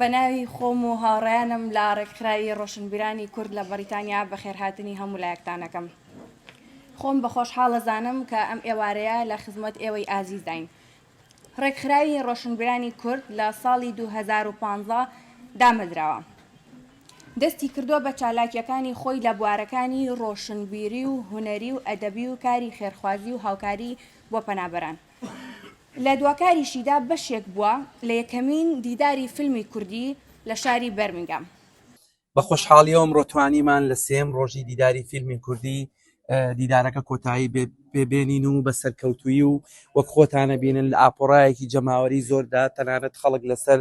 بەناوی خۆم و هاوڕێیانم لە ڕێکخراوی ڕۆشنبیرانی کورد لە بەریتانیا بەخێرهاتنی هەموو لایەکتانەکەم. خۆم بە خۆشحاڵەزانم کە ئەم ئێوارەیە لە خزمەت ئێوەی ئازیزداین. ڕێکخراوی ڕۆشنبیرانی کورد لە ساڵی 2015 دامەزراوە. دەستی کردووە بە چالاکیەکانی خۆی لە بوارەکانی ڕۆشنبیری و هونەری و ئەدەبی و کاری خێرخوازی و هاوکاری بۆ پەنابەران. لە دواکاریشیدا بەشێک بووە لە یەکەمین دیداری فیلمی کوردی لە شاری بەرمینگام. بە خۆشحاڵیەوەم ڕۆتوانیمان لە سێم ڕۆژی دیداری فیلمی کوردی دیدارەکە کۆتایی پێبێنین و بە سەرکەوتووی و وەک خۆتانە بینن لە ئاپۆڕایەکی جەماوەری زۆردا تەنانەت خەڵک لەسەر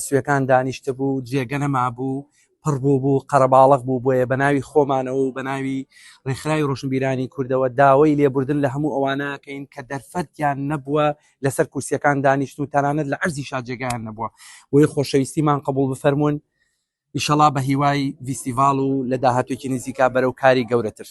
سوێکان دانیشتە بوو، جێگە نەمابوو، پڕ بوو قەرەباڵغ بوو. بۆیە بە ناوی خۆمانەوە و بە ناوی ڕێکخراوی ڕۆشنبیرانی کوردەوە داوای لێبوردن لە هەموو ئەوانەکەین کە دەرفەتیان نەبووە لەسەر کورسیەکان دانیشت و تەنانەت لە عەرزی شاجێگایان نەبووە. بۆیە خۆشەویستیمان قبول بفەرمونون، ئیشەڵا بە هیوای ڤیستیڤاڵ و لە داهاتوێکی نزیکا بەرەو کاری گەورەتر.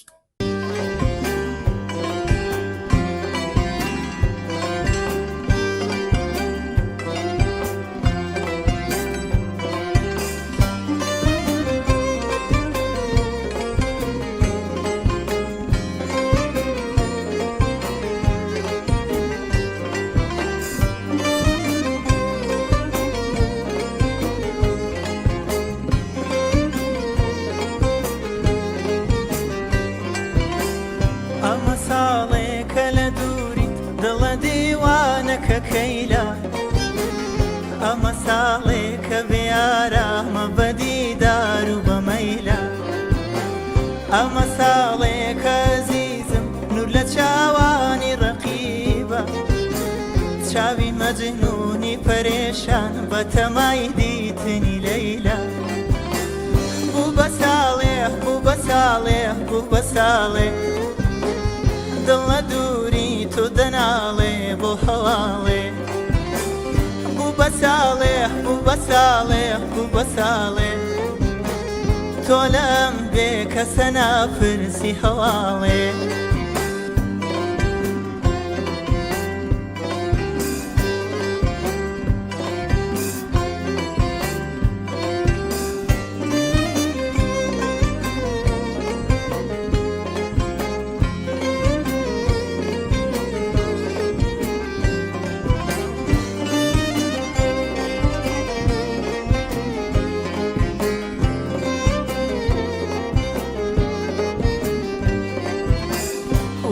ئەمە ساڵێکە بێئارامە بەدیدار و بەمەیلا، ئەمە ساڵێکە ئەزیزم نور لە چاوانی ڕەقیبە، چاوی مەجنونی پەرێشان بە تەمای دیتنی لەیلا. بوو بە ساڵێک بوو بە ساڵێک بوو بە ساڵێک، دڵ لە دووری تۆ دەناڵێ بۆ هەواڵێ. بوو بە ساڵێک بوو بە ساڵێک بوو بە ساڵێک، تۆ لەم بێ کەسە ناپرسی هەواڵێ.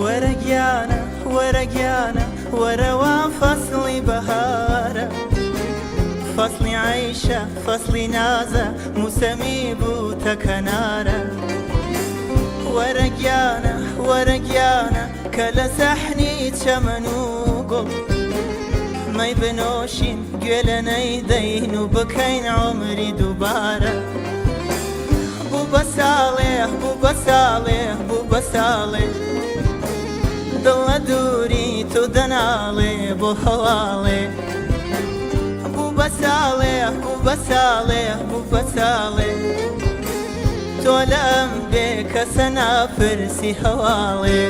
وەرەگیانە وەرەگیانە وەرەوە فەسڵی بەهارە، فەسڵی عەیشە فەسڵی نازە موسەمی بووتە کەنارە. وەرەگیانە وەرەگیانە کە لە سەحنی چەمەن و گوڵ، مەی بنۆشین گوێ لە نەیدەین و بکەین عومری دووبارە. بوو بە ساڵێک بوو بە ساڵێک بوو بە ساڵێک، دڵ لە دووری تۆ دەناڵێ بۆ هەواڵێ. بوو بە ساڵێک بوو بە ساڵێک بوو بە ساڵێک، تۆ لەم بێ کەسە ناپرسی هەواڵێ.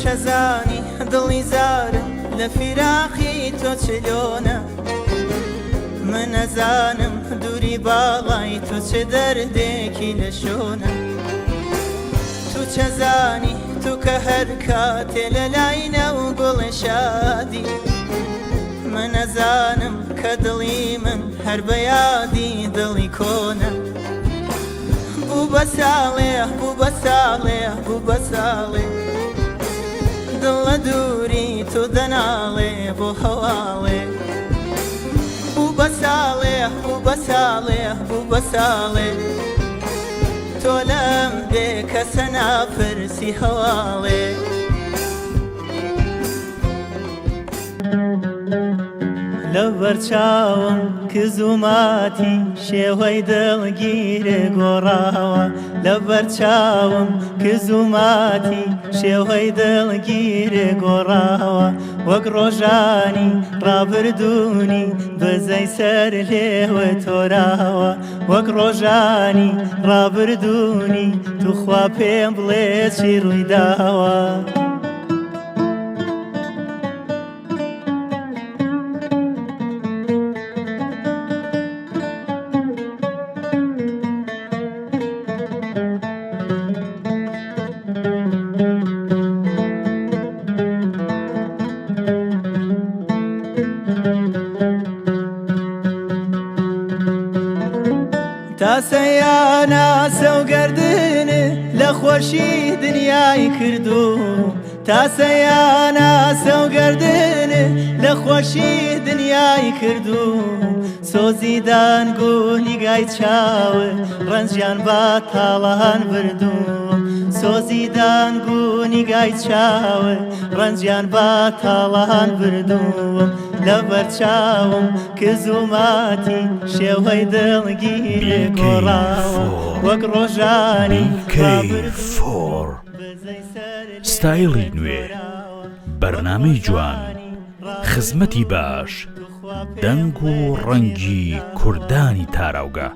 چەزانی دڵی زارم لە فیراقی تۆ چلۆنە، من ئەزانم دووری باڵای تۆ چه دەردێکی لە شۆنە. تو چەزانی تو کە هەر کاتێ لە لاینە و گوڵێ شادی، من ئەزانم کە دڵی من هەر بە یادی دڵی کۆنە. بوو بە ساڵێک بوو بە ساڵێک بوو بە ساڵێک، دڵ لە دووری تۆ دەناڵێ بۆ هەواڵێ. بوو بە ساڵێک بوو بە ساڵێک بوو بە ساڵێک، تۆ لەم بێ کەسە ناپرسی هەواڵێ. لەبەرچاوم کزوماتی شێوەی دڵگیرێ گۆڕاوە لەبەرچاوم کزوماتی شێوەی دڵگیرێ گۆڕاوە وەک ڕۆژانی ڕابردوونی بەزەی سەر لێوە تۆراوە وەک ڕۆژانی ڕابردوونی توخوا پێم بڵێ چی ڕوویداوە تاسەیانە سەوگەردنە لە خۆشی دنیای کردو تاسەیانە سەوگەردنە لە خۆشی دنیای کردو سۆزی دانگونی گای چاوە ڕەنجیان با تاڵان بردو سۆزی دانگونی گای چاوە ڕەنجیان با تاڵان بردووم لەبەرچاوم کزوماتی شێوەی دڵگیرێ گۆڕاوە وەک ڕۆژانی ستایلی نوێ بەرنامەی جوان خزمەتی باش دەنگ و ڕەنگی کوردانی تاراوگە